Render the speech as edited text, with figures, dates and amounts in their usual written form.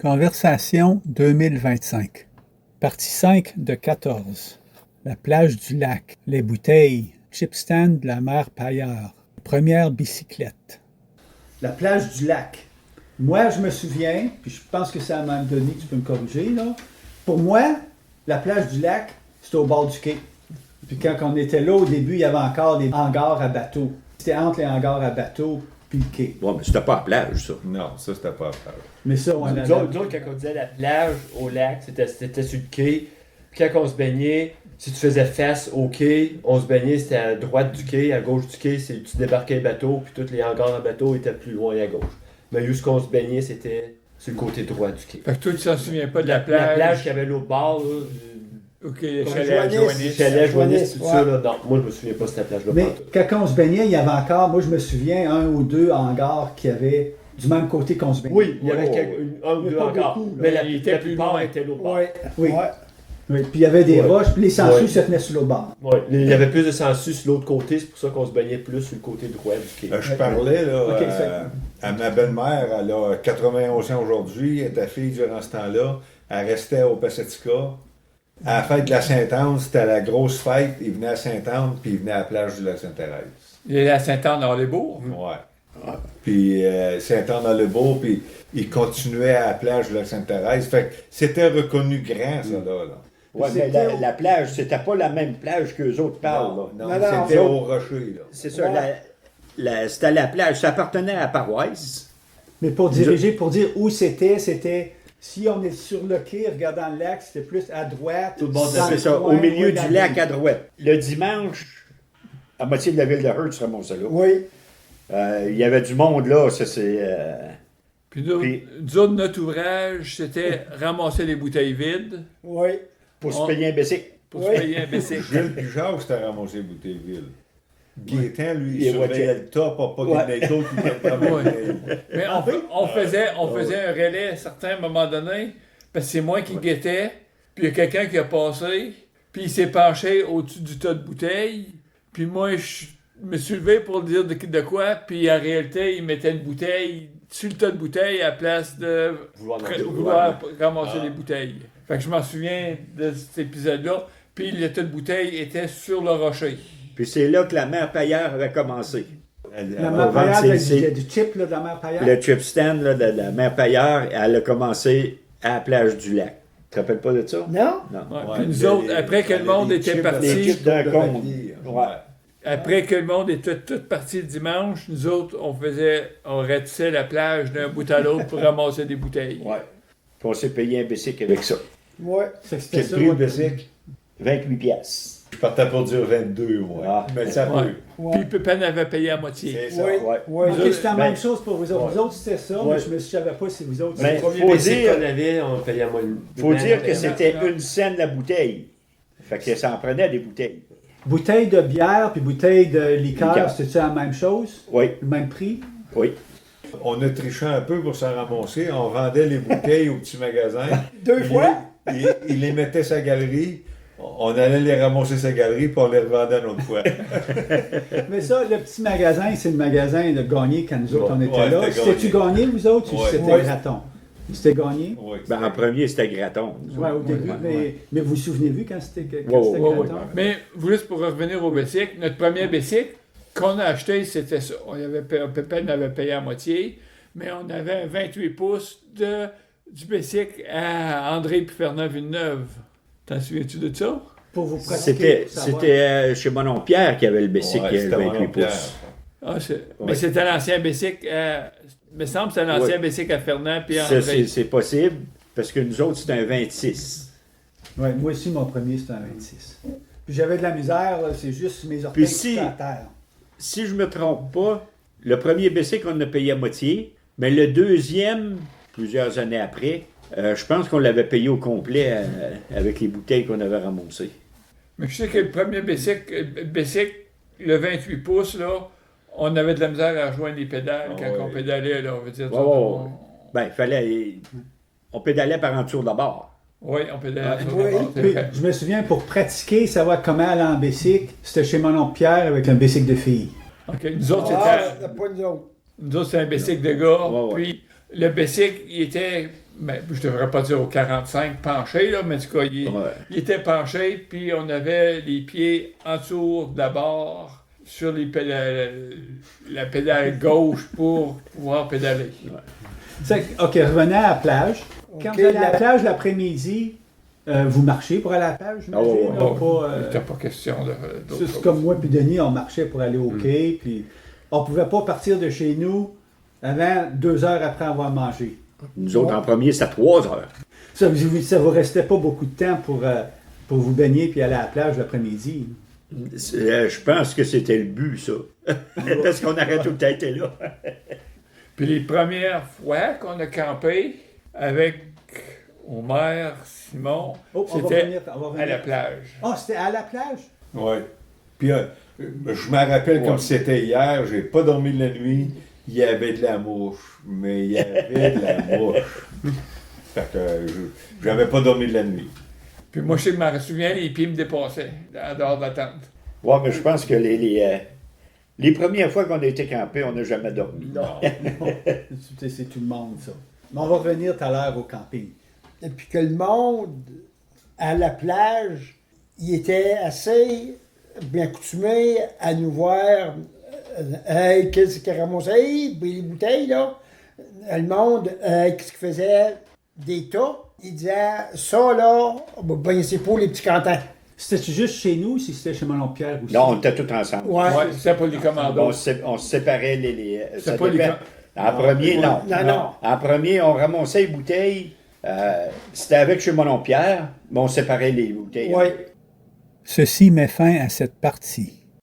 Conversation 2025. Partie 5 de 14. La plage du lac, les bouteilles, chip stand de la mère Paillard, première bicyclette. La plage du lac. Moi, je me souviens, puis je pense que c'est à Mme Denis, tu peux me corriger, là. Pour moi, la plage du lac, c'était au bord du quai. Puis quand on était là, au début, il y avait encore des hangars à bateaux. C'était entre les hangars à bateaux puis le quai. Ouais, mais c'était pas à la plage, ça. Non, ça, c'était pas à la plage. Mais ça, on Nous autres, quand on disait la plage au lac, c'était sur le quai. Puis quand on se baignait, si tu faisais face au quai, on se baignait, c'était à droite du quai, à gauche du quai, tu débarquais le bateau, puis tous les hangars à bateau étaient plus loin à gauche. Mais où qu'on se baignait, c'était sur le côté droit du quai. Fait que toi, tu t'en souviens pas de la plage? La plage qu'il y avait l'autre bord, là. OK, Chalet, Joannis, tout ça, là. Non, moi, je me souviens pas de cette plage-là. Mais quand on se baignait, il y avait encore, moi je me souviens, un ou deux hangars qui avaient du même côté qu'on se baignait. Oui, il y avait un ou Mais deux pas hangars. beaucoup, là. Mais la Il était plus plupart loin. étaient l'autre bord. Ouais. Oui. Ouais. Oui. Puis il y avait des Ouais. roches, puis les sangsues Ouais. se tenaient sur l'autre bord. Ouais, il y avait plus de sangsues sur l'autre côté, c'est pour ça qu'on se baignait plus sur le côté droit du quai. Je parlais là, Ok, à ma belle-mère, elle a 91 ans aujourd'hui, elle était fille durant ce temps-là, elle restait au Pacifica. À la fête de la Sainte-Anne, c'était la grosse fête, il venait à Sainte-Anne, puis il venait à la plage du lac Sainte-Thérèse. Il est à Saint-Anne-dans-les-Bourgs. Ouais. Puis Sainte-Anne-dans-le-Beau, puis il continuait à la plage du lac Sainte-Thérèse. Fait que c'était reconnu grand, ça, là. Ouais, mais la plage, c'était pas la même plage qu'eux autres parlent, là. Non, Non, c'était non. au rocher, là. C'est ça, Ouais. c'était la plage, ça appartenait à la paroisse. Mais pour diriger, pour dire où c'était, si on est sur le quai, regardant le lac, c'était plus à droite. Tout le monde dans C'est le ça, coin, au milieu dans du le- lac à droite. Le dimanche, à moitié de la ville de Heard se ramassait là. Oui. Il y avait du monde là, ça c'est... Puis nous, Puis- nous autres, notre ouvrage, c'était ramasser les bouteilles vides Oui. pour On- se payer un bicycle. pour Oui. se payer un bicycle. Jules Pujard, c'était ramassé Bouteilleville. Gaétan, lui, Il il est surveillait voiture. le top pour pas qu'il y en ait d'autres qui viennent prendre Ouais. la bouteille. Mais on faisait un relais à un certain moment donné, parce que c'est moi qui guettais, puis il y a quelqu'un qui a passé, puis il s'est penché au-dessus du tas de bouteilles, puis moi, je me suis levé pour dire de quoi, puis en réalité, il mettait une bouteille sur le tas de bouteilles à la place de vouloir ramasser les bouteilles. Fait que je m'en souviens de cet épisode-là, puis le tas de bouteilles était sur le rocher. Puis c'est là que la mère Paillard avait commencé. La On mère vend Paillard, ses- avec du chip là, de la mère Paillard. Le trip stand là, de la mère Paillard, elle a commencé à la plage du lac. Tu te rappelles pas de ça? Non? Non. Ouais. Puis nous autres, après que le monde était Les parti, chips d'un con. Ouais. après que le monde était tout parti le dimanche, nous autres, on ratissait la plage d'un bout à l'autre pour ramasser des bouteilles. Ouais. Puis on s'est payé un bicycle avec ça. Oui. Fait que c'était Quel ça, prix le ouais. bicycle? 28 piastres. Je partais pour dire 22, moi. Ah. Mais ça Ouais. peut. Ouais. Puis Pépin avait payé à moitié. C'est ça. Oui. Ouais. Oui. Ok, c'était la Ben, même chose pour vous autres. ouais. Vous autres, c'était ça, Ouais. mais je ne savais pas si vous autres... Ben, Le premier faut bicycle dire- qu'on avait, on payait à moins. Faut dire que Ouais. c'était une scène la bouteille. Fait que ça en prenait des bouteilles. Bouteille de bière puis bouteille de liqueur, Liqueur. c'était-tu la même chose? Oui, Le même prix? oui. On a triché un peu pour s'en ramasser. On vendait les bouteilles au petit magasin. Deux fois? Il les mettait sa galerie. On allait les ramasser sa galerie, puis on les revendait une autre fois. Mais ça, le petit magasin, c'est le magasin de Gagné quand nous autres, on était Ouais, là. c'était C'était-tu Gagné, vous autres, ou Ouais. c'était Ouais. Graton? C'était Gagné? Oui. Ben, en premier, c'était Graton. Oui, au début, mais vous vous souvenez-vous quand c'était Ouais, Graton? Ouais. Mais juste pour revenir au bicycle, notre premier bicycle qu'on a acheté, c'était ça. Pépin avait payé à moitié, mais on avait un 28 pouces du bicycle à André et Fernand Villeneuve. T'en souviens-tu de ça? Pour vous pratiquer. C'était chez mon oncle Pierre qui avait le bicycle Ouais, c'était 28 mon Pierre. pouces. Ah, Ouais. Mais c'était l'ancien bicycle. Il me semble que c'était l'ancien bicycle à Fernand puis Ça, André. c'est possible, parce que nous autres, c'était un 26. Ouais, moi aussi, mon premier, c'était un 26. Puis j'avais de la misère, là, c'est juste mes orteils Puis qui si- étaient à terre. Si je me trompe pas, le premier bicycle, on a payé à moitié, mais le deuxième, plusieurs années après, je pense qu'on l'avait payé au complet avec les bouteilles qu'on avait ramassées. Mais je sais que le premier bicycle, le 28 pouces, là, on avait de la misère à rejoindre les pédales Ah quand ouais. on pédalait, là, on veut dire. Ouais, ouais. Ben, il fallait... On pédalait par en dessous d'abord. Oui, on pédalait. sur Oui. le bord, c'est Puis, vrai. je me souviens, pour pratiquer, savoir comment aller en bicycle, c'était chez mon oncle Pierre avec un bicycle de fille. OK, nous autres, Ah, c'était... c'était pas nous autres. Nous autres, c'est un bicycle de gars. Ouais, ouais. Puis le bicycle, il était mais je devrais pas dire au 45 penché, là, mais en tout cas, il Ouais. était penché, puis on avait les pieds en dessous de la barre sur la pédale gauche pour pouvoir pédaler. OK, revenez à la plage. Quand OK, vous allez à la plage l'après-midi, vous marchez pour aller à la plage, j'imagine? Oh, ouais. là, Bon, pas, il n'était pas question de. d'autre c'est chose. comme moi puis Denis, on marchait pour aller au quai, puis on pouvait pas partir de chez nous avant 2 heures après avoir mangé. Nous autres, en premier, c'était 3 heures. Ça vous restait pas beaucoup de temps pour vous baigner puis aller à la plage l'après-midi. Je pense que c'était le but, ça. Parce qu'on aurait tout le temps été là. Puis les premières fois qu'on a campé avec Omer, Simon, Oh, on va c'était revenir- on va revenir. à la plage. Ah, c'était à la plage? Oui. Puis je me rappelle comme si c'était hier, j'ai pas dormi de la nuit, il y avait de la mouche, mais il y avait de la mouche. Fait que j'avais pas dormi de la nuit. Puis moi, je me souviens, les pieds me dépassaient en dehors de la tente. Ouais, mais je pense que les premières fois qu'on a été campé, on n'a jamais dormi. Non. C'est tout le monde, ça. Mais on va revenir tout à l'heure au camping. Et puis que le monde, à la plage, il était assez bien accoutumé à nous voir. Hey, qu'est-ce qu'il ramassait? Hey, les bouteilles, là. Le monde, qu'est-ce qu'il faisait? Des tas. Il disait, ça, là, ben, c'est pour les petits cantins. C'était juste chez nous ou si c'était chez Manon Pierre aussi? Non, on était tous ensemble. Ouais. Ouais, c'était pas les commandos. On se séparait ça pas les dépend. En premier, non. Non. En premier, on ramassait les bouteilles. C'était avec chez Monon Pierre, mais on séparait les bouteilles. Oui. Ceci met fin à cette partie.